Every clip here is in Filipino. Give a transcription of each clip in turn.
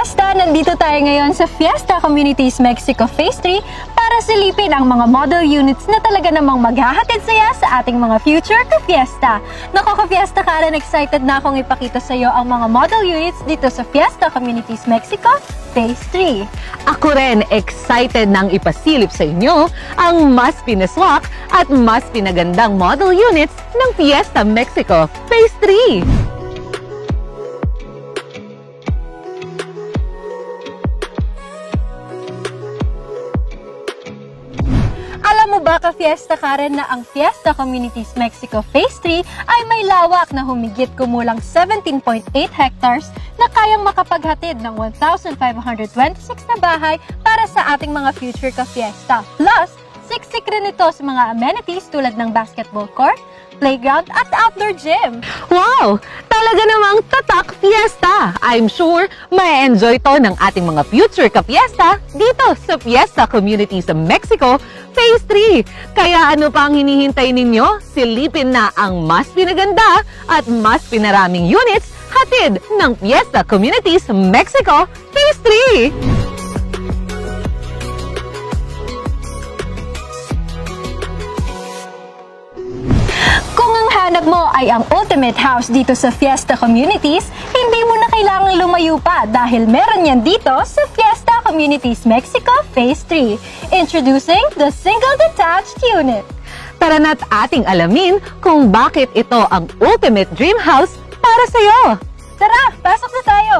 Fiesta! Nandito tayo ngayon sa Fiesta Communities Mexico Phase 3 para silipin ang mga model units na talaga namang maghahatid saya sa ating mga future ka-fiesta. Naku ka-fiesta Karen, excited na akong ipakita sa iyo ang mga model units dito sa Fiesta Communities Mexico Phase 3. Ako rin excited nang ipasilip sa inyo ang mas pinaswak at mas pinagandang model units ng Fiesta Mexico Phase 3. Alam mo ba ka-fiesta Karen na ang Fiesta Communities Mexico Phase 3 ay may lawak na humigit kumulang 17.8 hectares na kayang makapaghatid ng 1,526 na bahay para sa ating mga future ka-fiesta. Plus, siksik rin ito sa mga amenities tulad ng basketball court, playground at outdoor gym. Wow! Talaga namang tatak fiesta! I'm sure may enjoy to ng ating mga future ka-fiesta dito sa Fiesta Communities sa Mexico Phase 3. Kaya ano pa ang hinihintay ninyo? Silipin na ang mas pinaganda at mas pinaraming units hatid ng Fiesta Communities Mexico Phase 3. Hanap mo ay ang ultimate house dito sa Fiesta Communities, hindi mo na kailangang lumayo pa dahil meron yan dito sa Fiesta Communities Mexico Phase 3. Introducing the Single Detached Unit. Tara na't ating alamin kung bakit ito ang ultimate dream house para sa'yo. Tara, pasok na tayo!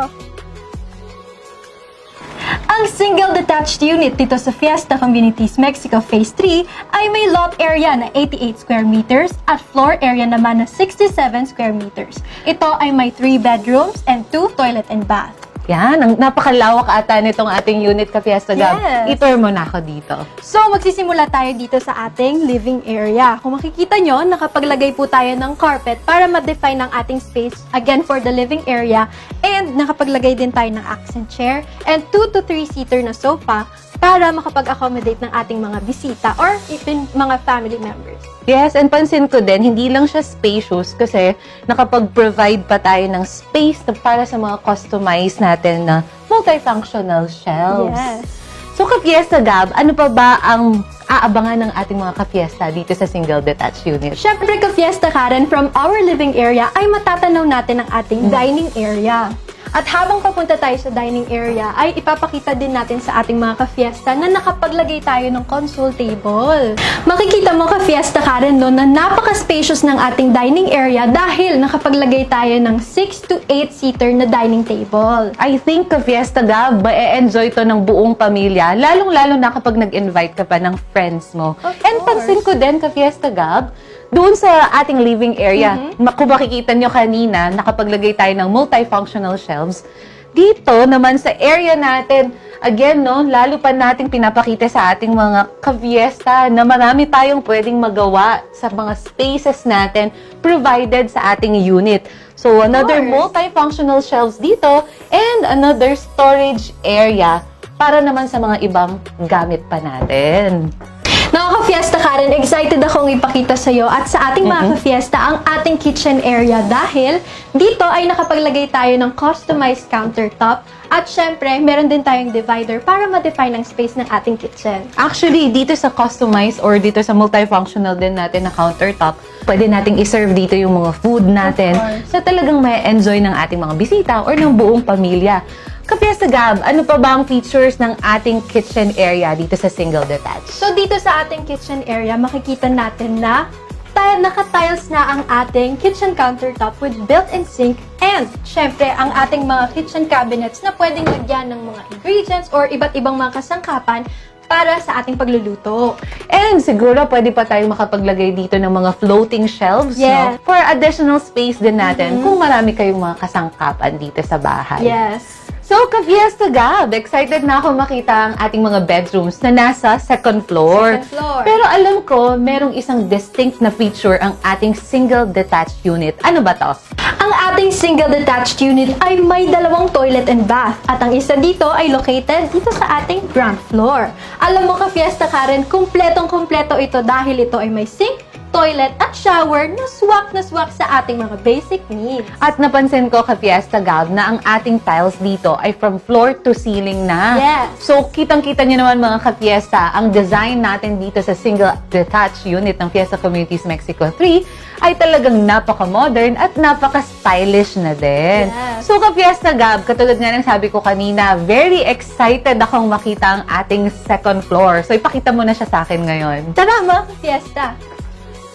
Ang single detached unit dito sa Fiesta Communities Mexico Phase 3 ay may lot area na 88 square meters at floor area naman na 67 square meters. Ito ay may 3 bedrooms and 2 toilet and bath. Yan, ang napakalawak ata nitong ating unit ka-Fiesta Gab. Yes. I-tour mo na ako dito. So, magsisimula tayo dito sa ating living area. Kung makikita nyo, nakapaglagay po tayo ng carpet para ma-define ang ating space, again, for the living area. And nakapaglagay din tayo ng accent chair and 2 to 3 seater na sofa para makapag-accommodate ng ating mga bisita or even mga family members. Yes, and pansin ko din, hindi lang siya spacious kasi nakapag-provide pa tayo ng space para sa mga customized natin na multifunctional shelves. Yes. So, ka-Fiesta Gab, ano pa ba ang aabangan ng ating mga ka-Fiesta dito sa single detached unit? Syempre, ka-Fiesta Karen, from our living area ay matatanaw natin ang ating dining area. At habang papunta tayo sa dining area, ay ipapakita din natin sa ating mga ka-fiesta na nakapaglagay tayo ng console table. Makikita mo ka-fiesta Karen no, na napaka-spacious ng ating dining area dahil nakapaglagay tayo ng 6 to 8 seater na dining table. I think ka-Fiesta Gab, ma-enjoy to ng buong pamilya, lalong-lalo na kapag nag-invite ka pa ng friends mo. And pansin ko din ka-Fiesta Gab, doon sa ating living area, kung makikita nyo kanina, nakapaglagay tayo ng multifunctional shelves. Dito naman sa area natin, again, no, lalo pa nating pinapakita sa ating mga ka-fiesta na marami tayong pwedeng magawa sa mga spaces natin provided sa ating unit. So, another multifunctional shelves dito and another storage area para naman sa mga ibang gamit pa natin. Ka-fiesta Karen, excited akong ipakita sa iyo at sa ating mga ka-fiesta ang ating kitchen area dahil dito ay nakapaglagay tayo ng customized countertop at syempre, meron din tayong divider para ma-define ang space ng ating kitchen. Actually, dito sa customized or dito sa multifunctional din natin na countertop, pwede nating iserve dito yung mga food natin sa talagang may enjoy ng ating mga bisita or ng buong pamilya. Ka-Fiesta Gab, ano pa ba ang features ng ating kitchen area dito sa single detached? So, dito sa ating kitchen area, makikita natin na naka-tiles na ang ating kitchen countertop with built-in sink and, syempre, ang ating mga kitchen cabinets na pwedeng lagyan ng mga ingredients or iba't ibang mga kasangkapan para sa ating pagluluto. And siguro pwede pa tayong makapaglagay dito ng mga floating shelves, no? For additional space din natin kung marami kayong mga kasangkapan dito sa bahay. Yes. So, ka-Fiesta Gab, excited na ako makita ang ating mga bedrooms na nasa second floor. Pero alam ko, merong isang distinct na feature ang ating single detached unit. Ano ba to? Ang ating single detached unit ay may 2 toilet and bath at ang isa dito ay located dito sa ating ground floor. Alam mo ka-Fiesta Karen, kumpletong-kumpleto ito dahil ito ay may sink, toilet at shower na swak sa ating mga basic needs. At napansin ko, Ka-Fiesta Gab, na ang ating tiles dito ay from floor to ceiling na. Yes. So, kitang-kita nyo naman mga Ka-Fiesta, ang design natin dito sa single detached unit ng Fiesta Communities Mexico 3 ay talagang napaka-modern at napaka-stylish na din. Yes. So, Ka-Fiesta Gab, katulad nga ng sabi ko kanina, very excited akong makita ang ating second floor. So, ipakita mo na siya sa akin ngayon. Tara mga ka-fiesta!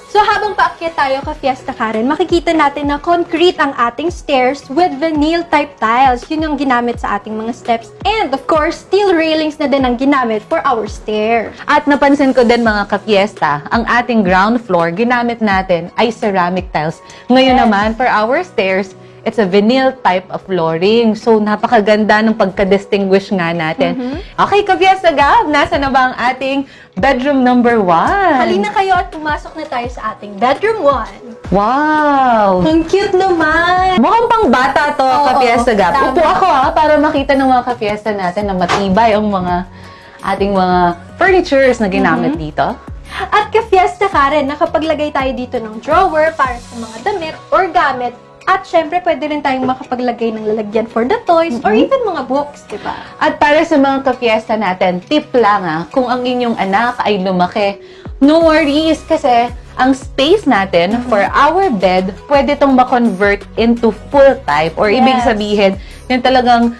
So habang paakyat tayo ka-fiesta Karen, makikita natin na concrete ang ating stairs with vinyl type tiles. Yun yung ginamit sa ating mga steps. And of course, steel railings na din ang ginamit for our stairs. At napansin ko din mga ka-fiesta, ang ating ground floor ginamit natin ay ceramic tiles. Ngayon Yes. naman, for our stairs, it's a vinyl type of flooring. So, napakaganda ng pagka-distinguish nga natin. Okay, ka-fiesta Gab, nasa na ba ang ating bedroom number 1? Halina kayo at pumasok na tayo sa ating bedroom 1. Wow! Ang cute naman! Mukhang pang bata to, Oo, ka-fiesta Gab. tama. Upo ako para makita ng mga ka-fiesta natin na matibay ang mga ating mga furnitures na ginamit dito. At ka-fiesta Karen, nakapaglagay tayo dito ng drawer para sa mga damit or gamit. At syempre, pwede rin tayong makapaglagay ng lalagyan for the toys or even mga books, di ba? At para sa mga ka-fiesta natin, tip lang kung ang inyong anak ay lumaki, no worries kasi ang space natin for our bed, pwede itong ma-convert into full type or ibig Yes. sabihin, yung talagang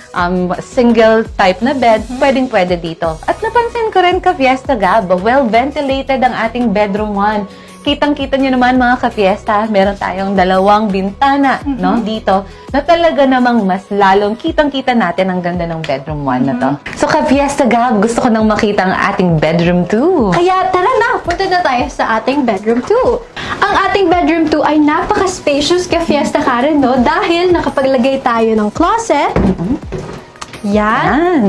single type na bed, pwedeng-pwede dito. At napansin ko rin ka-fiesta Gab, well-ventilated ang ating bedroom 1. Kitang-kita nyo naman mga ka-fiesta, meron tayong 2 bintana no, dito na talaga namang mas lalong kitang-kita natin ang ganda ng bedroom 1 na to. So ka-fiesta Gab, gusto ko nang makita ang ating bedroom 2. Kaya tara na, punta na tayo sa ating bedroom 2. Ang ating bedroom 2 ay napaka-spacious ka-fiesta Karen, no? Dahil nakapaglagay tayo ng closet. Yan. Yan.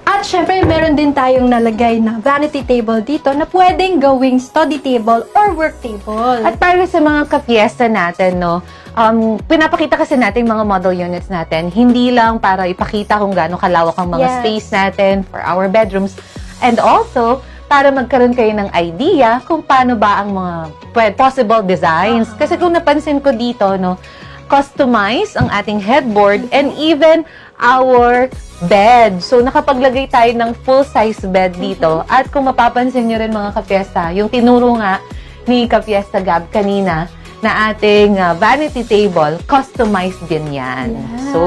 At syempre, meron din tayong nalagay na vanity table dito na pwedeng gawing study table or work table. At para sa mga ka-fiesta natin, no, pinapakita kasi natin mga model units natin, hindi lang para ipakita kung gaano kalawak ang mga Yes. space natin for our bedrooms, and also, para magkaroon kayo ng idea kung paano ba ang mga possible designs. Kasi kung napansin ko dito, no, customize ang ating headboard and even our bed. So, nakapaglagay tayo ng full-size bed dito. At kung mapapansin nyo rin mga ka-fiesta, yung tinuro nga ni ka-fiesta Gab kanina na ating vanity table, customized din yan. Yeah. So,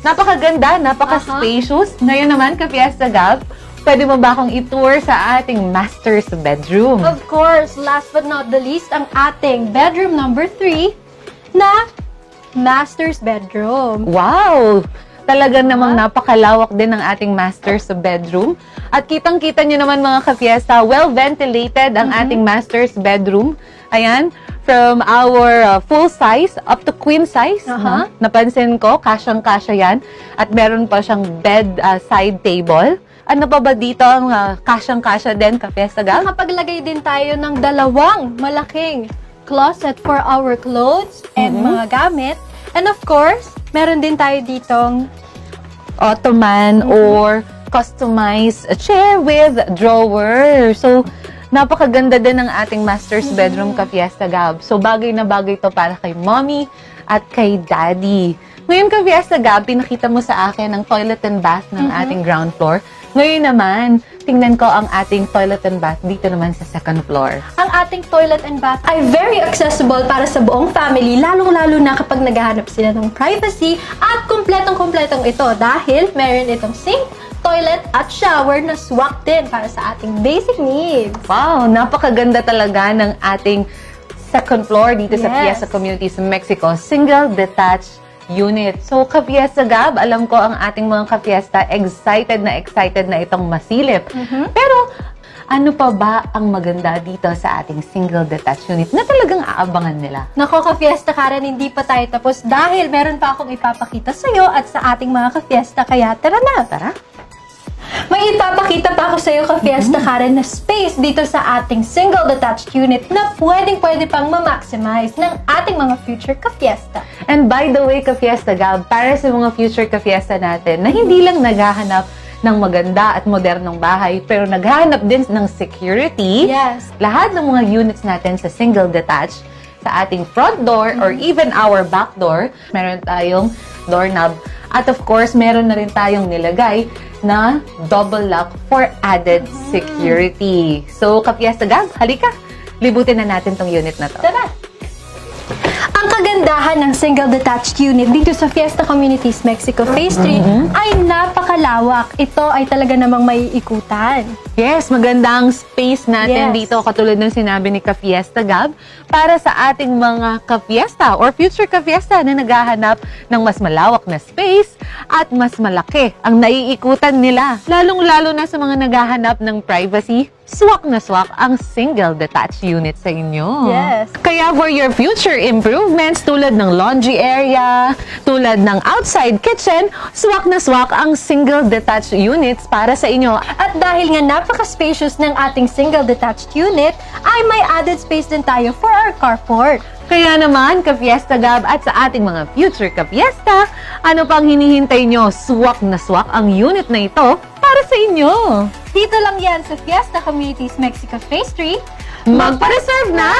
napakaganda, napaka-spacious. Ngayon naman, ka-fiesta Gab, pwede mo ba akong i-tour sa ating master's bedroom? Of course, last but not the least, ang ating bedroom number 3 na master's bedroom. Wow! Talaga namang napakalawak din ng ating master's bedroom. At kitang-kita nyo naman mga ka-fiesta, well-ventilated ang ating master's bedroom. Ayan, from our full size up to queen size. Napansin ko, kasyang-kasya yan. At meron pa siyang bed side table. Ano pa ba dito ang kasyang-kasya din, ka-fiesta Gab? Nakapaglagay din tayo ng 2 malaking closet for our clothes and mga gamit. And of course, meron din tayo ditong ottoman or customized chair with drawer. So, napakaganda din ng ating master's bedroom ka-fiesta Gab. So, bagay na bagay to para kay mommy at kay daddy. Ngayon ka-fiesta Gab, pinakita mo sa akin ang toilet and bath ng ating ground floor. Ngayon naman, tingnan ko ang ating toilet and bath dito naman sa second floor. ang ating toilet and bath ay very accessible para sa buong family, lalong-lalo na kapag naghahanap sila ng privacy at kumpletong-kumpletong ito dahil meron itong sink, toilet at shower na swak din para sa ating basic needs. Wow, napakaganda talaga ng ating second floor dito sa Yes. Fiesta Communities Mexico. Single detached unit. So, ka-Fiesta Gab, alam ko ang ating mga ka-Fiesta excited na itong masilip. Pero, ano pa ba ang maganda dito sa ating single detached unit na talagang aabangan nila? Nako ka-fiesta Karen, hindi pa tayo tapos dahil meron pa akong ipapakita sa'yo at sa ating mga ka-fiesta. Kaya tara na! Tara! May ipapakita pa ako sa'yo ka-fiesta Karen na space dito sa ating single detached unit na pwedeng-pwede pang ma-maximize ng ating mga future ka-fiesta. And by the way, ka-Fiesta Gab, para sa mga future ka-Fiesta natin na hindi lang naghahanap ng maganda at modernong bahay pero naghahanap din ng security, Yes. lahat ng mga units natin sa single detached, sa ating front door or even our back door, meron tayong doorknob. At of course, meron na rin tayong nilagay na double lock for added security. So, Ka-Fiesta Gab, halika! Libutin na natin tong unit na to. Tara! Ang kagandahan ng single detached unit dito sa Fiesta Communities Mexico Phase 3 ay napakalawak. Ito ay talaga namang may ikutan. Yes, magandang space natin Yes. dito, katulad ng sinabi ni Ka-Fiesta Gab, para sa ating mga Ka-Fiesta or future Ka-Fiesta na naghahanap ng mas malawak na space at mas malaki ang naiikutan nila. Lalong-lalo na sa mga naghahanap ng privacy, swak na swak ang single detached unit sa inyo. Yes. Kaya for your future improvements tulad ng laundry area, tulad ng outside kitchen, swak na swak ang single detached units para sa inyo. At dahil nga napaka-spacious ng ating single detached unit, ay may added space din tayo for our carport. Kaya naman, Ka-Fiesta Gab, at sa ating mga future Ka-Fiesta, ano pang hinihintay nyo? Swak na swak ang unit na ito para sa inyo. Dito lang yan sa Fiesta Communities Mexico Phase 3. Magpa-reserve na!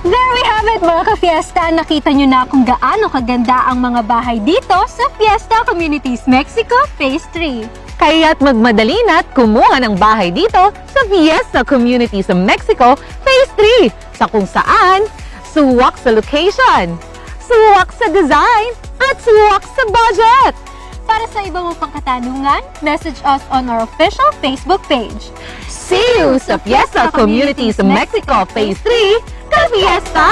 There we have it, mga ka-Fiesta. Nakita nyo na kung gaano kaganda ang mga bahay dito sa Fiesta Communities Mexico Phase 3. Kaya't magmadali na't kumuha ng bahay dito sa Fiesta Communities Mexico Phase 3, sa kung saan suwak sa location, suwak sa design, at suwak sa budget. Para sa iba mo pang katanungan, message us on our official Facebook page. See you sa Fiesta Communities Mexico Phase 3, Ka-Fiesta!